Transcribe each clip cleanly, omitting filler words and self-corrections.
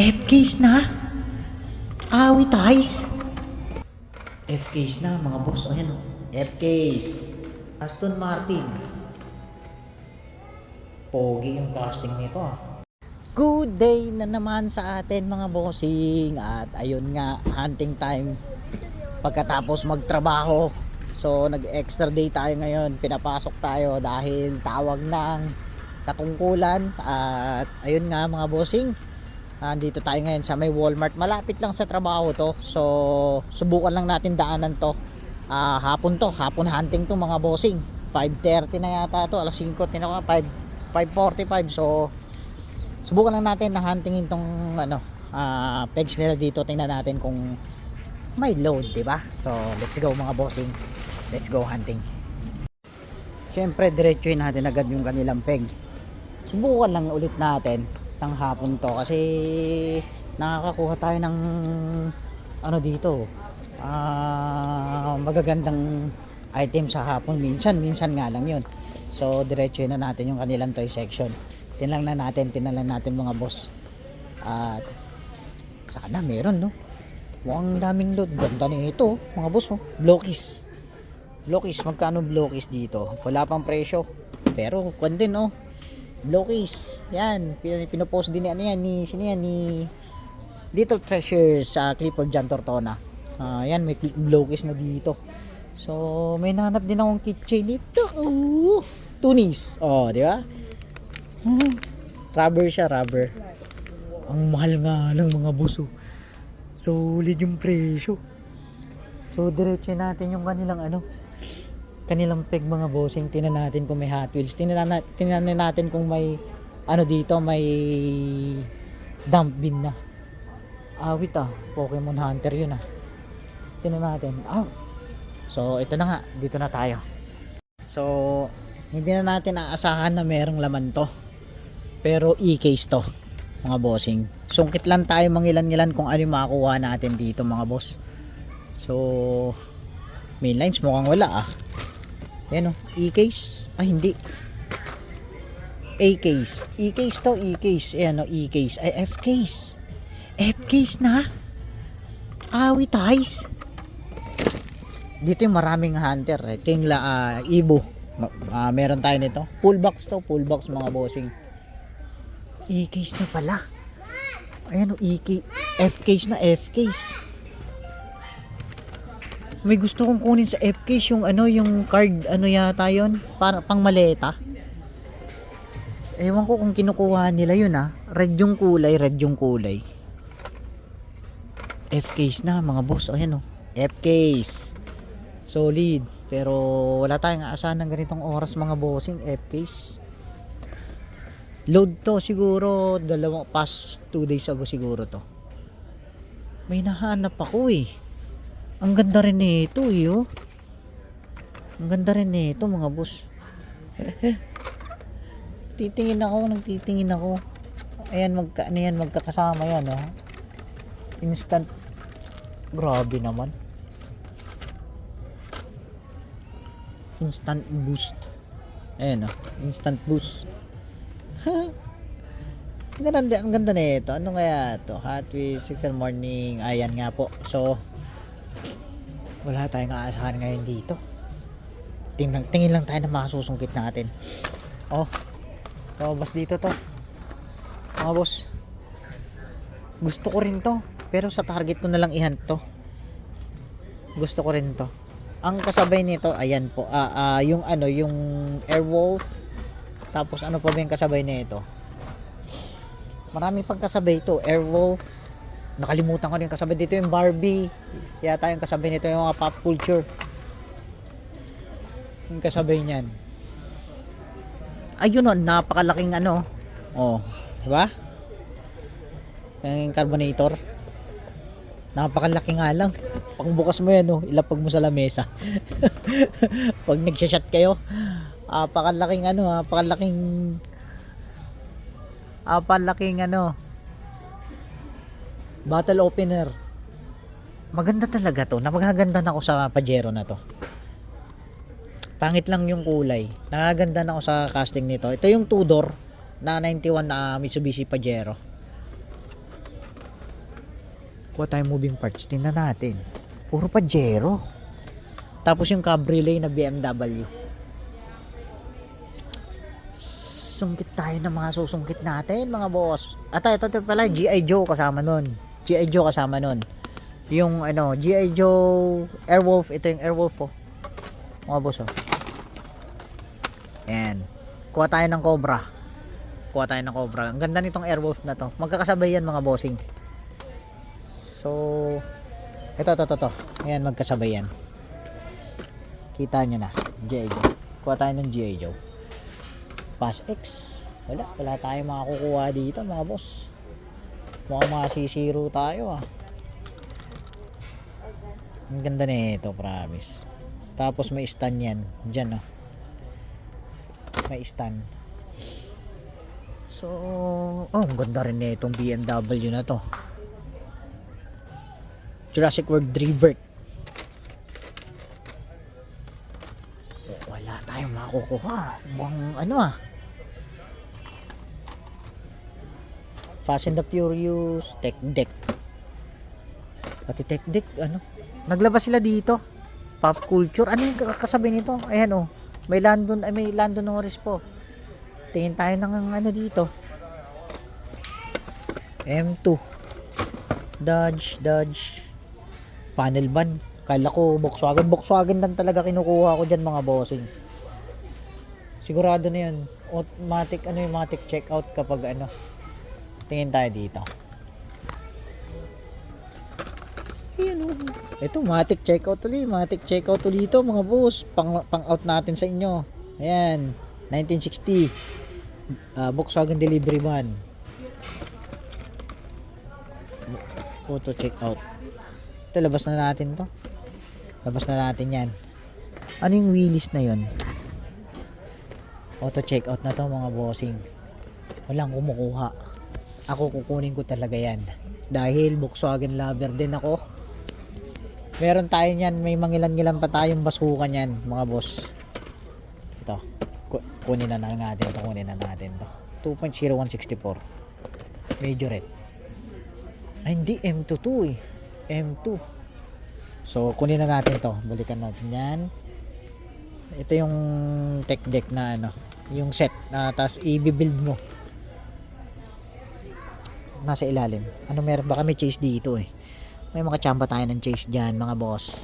FKs na? Awi guys. FKs na mga boss. Ayan o. FKs. Aston Martin. Pogi yung casting nito ah. Good day na naman sa atin mga bossing. At ayun nga, hunting time. Pagkatapos magtrabaho. So nag extra day tayo ngayon. Pinapasok tayo dahil tawag ng katungkulan. At ayun nga mga bossing, andito tayo ngayon sa may Walmart. Malapit lang sa trabaho to. So subukan lang natin daanan to. Hapon to, hapon hunting to mga bossing. 5:30 na yata to, alas 5 tinaka 5:45. So subukan lang natin na huntingin tong pegs nila dito. Tingnan natin kung may load, di ba? So let's go mga bossing. Let's go hunting. Syempre diretsuhin natin agad yung kanilang peg. Subukan lang ulit natin ng hapon to kasi nakakakuha tayo ng dito magagandang item sa hapon. Minsan nga lang yun. So diretsuhin na natin yung kanilang toy section. Tinlang natin mga boss. At sana meron, no? Mukhang daming load. Ganda nito mga boss, oh. Blockies, magkano blockies dito? Wala pang presyo pero kwan din, oh. Blockies, yan, pinopost din ni Little Treasures sa Clifford John Tortona. Yan, may blockies na dito. So may nahanap din akong keychain dito. Tunis, di ba? Rubber siya, rubber. Ang mahal nga lang mga buso. Solid yung presyo. So diretso natin yung kanilang peg mga bossing. Tingnan natin kung may Hot Wheels. Tingnan natin kung may dito, may dump bin na. Awit Pokemon Hunter yun Tingnan natin. So ito na nga, dito na tayo. So hindi na natin aasahan na merong laman to. Pero e-case to mga bossing. Sungkit lang tayo mangilan-ngilan kung ano yung makakuha natin dito mga boss. So mainlines mukhang wala Yan e-case. Hindi. A-case. E-case to, e-case. Ayan e-case. Ay, F-case. F-case na? Awi guys. Dito yung maraming hunter. Ito yung Ibo. Meron tayo nito. Full box to, full box mga bossing. E-case na pala. Ayan e-case. F-case na, F-case. May gusto kong kunin sa F-case yung yung card, yata yun, para pang maleta. Ewan ko kung kinukuha nila yun Red yung kulay. F-case na mga boss. Ayan F-case. Solid. Pero wala tayong aasahan ng ganitong oras mga bossing. F-case. Load to siguro past 2 days ago siguro to. May nahanap ako Ang ganda rin nito Ang ganda rin nito mga boss. Nagtitingin ako. Ayan, magkakasama yan Instant. Grabe naman. Instant boost. Ayan instant boost. Ang ganda nito. Ano kaya to? Hot Wheels 6 morning. Ayan nga po. So wala tayong aasahan ngayon dito. Tingin lang tayo na makasusungkit natin. Bas dito to mga boss. Gusto ko rin to, pero sa target ko na lang i-hunt to. Gusto ko rin to. Ang kasabay nito, ayan po, yung Airwolf. Tapos ano pa ba yung kasabay nito? Marami pang kasabay to. Airwolf, nakalimutan ko yung kasabay dito, yung Barbie yata yung kasabay nito, yung mga pop culture yung kasabay niyan. Ayun napakalaking diba? Yung carbonator, napakalaki nga lang. Pangbukas mo yan ilapag mo sa lamesa. Pag nagsha-shot kayo, napakalaking bottle opener. Maganda talaga to. Napakaganda na ako sa Pajero na to. Pangit lang yung kulay. Nakaganda na ako sa casting nito. Ito yung 2-door na 91 na Mitsubishi Pajero. Kuha tayong moving parts. Tingnan natin. Puro Pajero. Tapos yung cabriolet na BMW. Sungkit tayo ng mga susungkit natin, mga boss. At ito pala, G.I. Joe kasama nun. G.I. Joe kasama nun. Yung ano, G.I. Joe Airwolf. Ito yung Airwolf po. Mga boss, oh. Ayan. Kuha tayo ng Cobra. Kuha tayo ng Cobra. Ang ganda nitong Airwolf na to. Magkakasabay yan, mga bossing. So, ito. Ayan, magkasabay yan. Kita nyo na. G.I. Joe. Kuha tayo ng G.I. Joe. Pass X. Wala tayong makakukuha dito, mga boss. Mukhang masisiro tayo, ah. Ang ganda nito, promise. Tapos may stand yan. Diyan, oh. May stand. So, ang ganda rin nitong BMW na to. Jurassic World Rebirth. Wala tayong makukuha. Bang ano, ah. Fast and the Furious, Tech Deck. Pati Tech Deck, ano? Naglabas sila dito. Pop culture. Ano yung kasabi nito? Ayan, oh. May Lando Norris po. Tingin tayo ng ano dito. M2. Dodge. Panel van. Kala ko Volkswagen lang talaga kinukuha ko dyan, mga bossing. Sigurado na yun. Automatic checkout kapag ano. Tingin tayo dito. Ayan, oh. Ito, matic checkout ulit. Matic checkout ulit ito, mga boss. Pang out natin sa inyo. Ayan. 1960. Volkswagen delivery van. Auto checkout. Ito, labas na natin to. Labas na natin yan. Ano yung wheelies na yun? Auto checkout na to, mga bossing. Walang kumukuha. Ako kukunin ko talaga yan. Dahil Volkswagen lover din ako. Meron tayo niyan. May mangilan-ngilan pa tayong basukan yan, mga boss. Ito. Kunin na natin to. 2.0164. Majorette. Ay, hindi. M2 to, eh. M2. So, kunin na natin to. Balikan natin yan. Ito yung tech deck na ano. Yung set. Tapos i-build mo. Nasa ilalim. Ano meron? Baka may chase dito, eh. May makachamba tayo ng chase dyan, mga boss.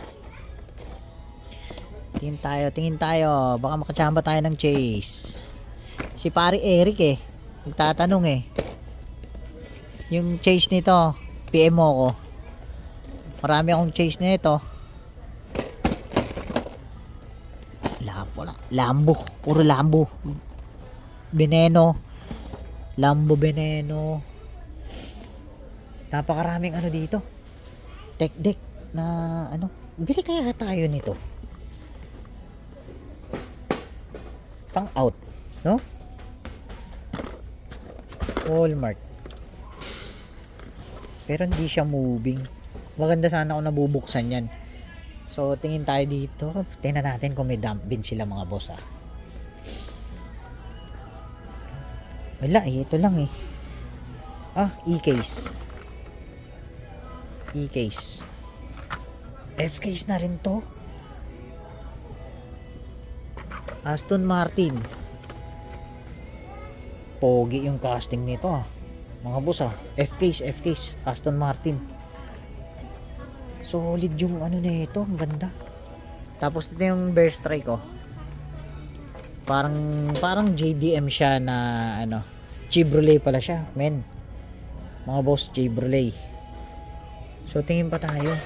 Tingin tayo. Baka makachamba tayo ng chase. Si pare Eric, eh. Nagtatanong, eh. Yung chase nito, PM mo ko. Marami akong chase nito. Lambo. Puro Lambo. Lambo Veneno. Napakaraming ano dito. Tech deck na ano. Bili kaya tayo nito. Pang out, no? Walmart. Pero hindi siya moving. Maganda sana kung nabubuksan yan. So, tingin tayo dito. Tingnan natin kung may dump bin sila, mga boss, ah. Wala, eh. Ito lang, eh. E-case. F-case na rin to. Aston Martin. Pogi yung casting nito, ah. Mga boss, ah. F-case. Aston Martin. Solid yung ano nito. Ang ganda. Tapos ito yung Bear Strike, oh. Parang JDM siya na ano. Chevrolet pala siya, men. Mga boss, Chevrolet. So, tingin pa tayo.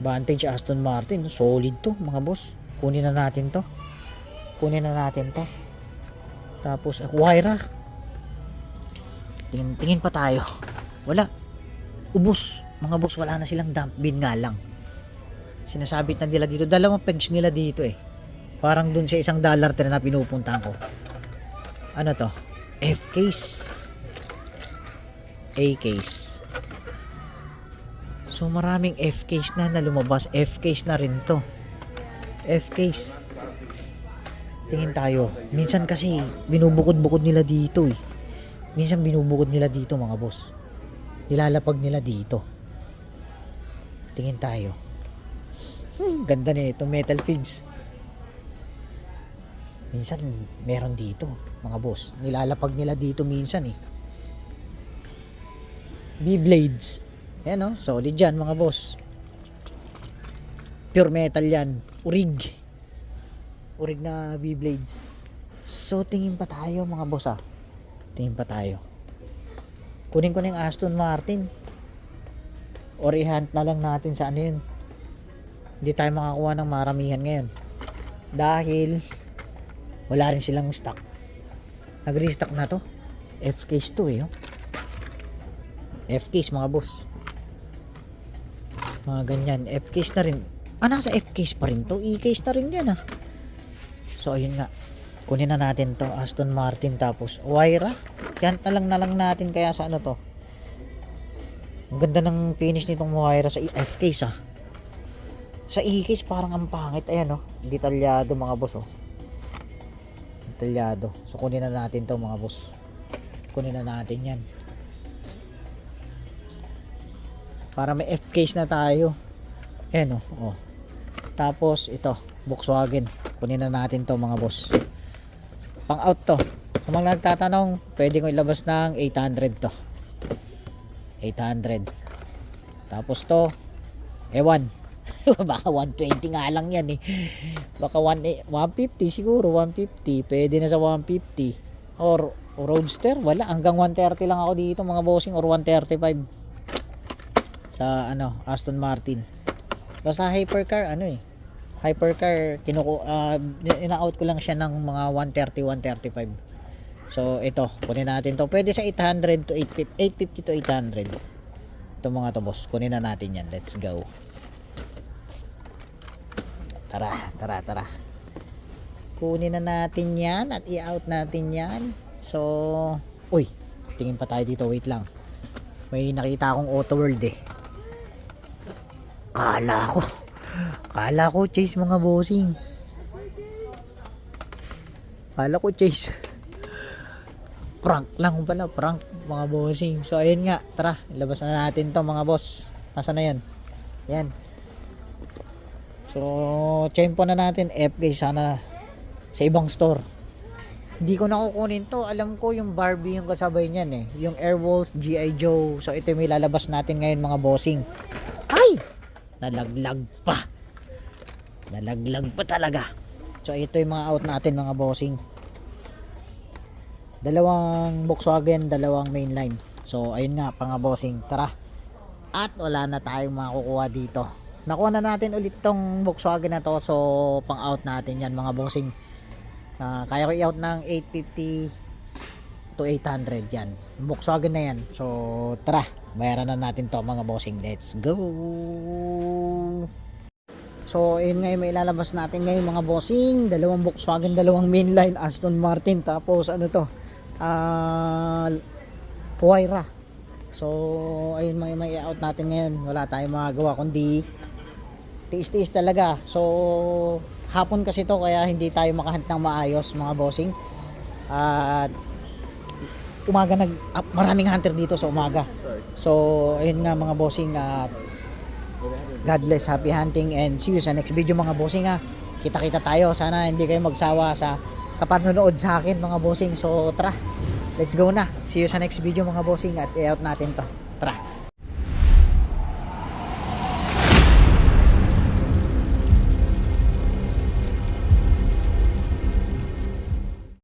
Vantage Aston Martin. Solid to, mga boss. Kunin na natin to. Tapos, Huayra. Tingin pa tayo. Wala. Ubos. Mga boss, wala na silang dump bin nga lang. Sinasabit na nila dito. Dalawang pegs nila dito, eh. Parang dun sa $1 na pinupuntahan ko. Ano to? F-case. A-case. So, maraming F-case na lumabas. F-case na rin to. F-case. Tingin tayo. Minsan kasi, binubukod-bukod nila dito, eh. Minsan binubukod nila dito, mga boss. nilalapag nila dito. Tingin tayo. Ganda nito, metal figs. Minsan meron dito mga boss, nilalapag nila dito minsan eh. B-blades, yan o, solid yan mga boss, pure metal yan, urig na B-blades. So tingin pa tayo mga boss tingin pa tayo. Kunin ko na yung Aston Martin or i-hunt na lang natin sa ano yun. Hindi tayo makakuha ng maramihan ngayon dahil wala rin silang stock. Nag-restock na to. F-case to eh. F-case mga boss. Mga ganyan. F-case na rin. Nasa F-case pa rin to. E-case na rin yan So ayun nga. Kunin na natin to. Aston Martin tapos Huayra. Yan na lang natin kaya sa ano to. Ang ganda ng finish nitong Huayra sa F-case Sa E-case parang ang pangit. Ayan detalyado mga boss detalyado. So kunin na natin to mga boss. Kunin na natin yan. Para may F-case na tayo. Ayan Tapos ito, Volkswagen. Kunin na natin to mga boss. Pang out to. Kung mga nagtatanong, pwede ko ilabas ng 800 to. 800. Tapos to, ewan. Baka 120 nga lang yan Baka 150 siguro, 150. Pwede na sa 150. Or Roadster, wala. Hanggang 130 lang ako dito mga bossing, or 135 sa Aston Martin. Basta hypercar hypercar ina-out ko lang siya ng mga 130, 135. So ito, kunin natin to. Pwede sa 800 to 850 to 800. Ito mga to boss, kunin na natin yan. Let's go. Tara. Kunin na natin yan at i-out natin yan. So, uy, tingin pa tayo dito. Wait lang. May nakita akong Auto World Kala ko chase mga bossing. Prank lang pala, prank mga bossing. So, ayun nga. Tara, ilabas na natin to mga boss. Nasaan na yan? Yan. So, tsempo na natin FK sana sa ibang store. Hindi ko nakukunin to. Alam ko yung Barbie yung kasabay niyan yung Airwolf, G.I. Joe. So, ito yung may lalabas natin ngayon mga bossing. Ay! Nalaglag pa talaga. So, ito yung mga out natin mga bossing. Dalawang Volkswagen, dalawang mainline. So, ayun nga mga bossing. Tara. At wala na tayong makukuha dito. Nakuha na natin ulit tong Volkswagen na to. So pang out natin yan mga bossing. Kaya ko i-out ng 850 to 800 yan. Volkswagen na yan. So tara, bayaran na natin to mga bossing. Let's go. So ayun nga yung may ilalabas natin ngayon mga bossing. Dalawang Volkswagen, dalawang mainline, Aston Martin. Tapos ano to, Huayra. So ayun may out natin ngayon. Wala tayong magagawa kundi tiis-tiis talaga. So hapon kasi to kaya hindi tayo makahunt ng maayos mga bossing. At umaga maraming hunter dito sa umaga. So ayun nga mga bossing, God bless, happy hunting, and see you sa next video mga bossing Kita-kita tayo. Sana hindi kayo magsawa sa kapanonood sa akin mga bossing. So tara, let's go na. See you sa next video mga bossing at i-out natin to. Tara.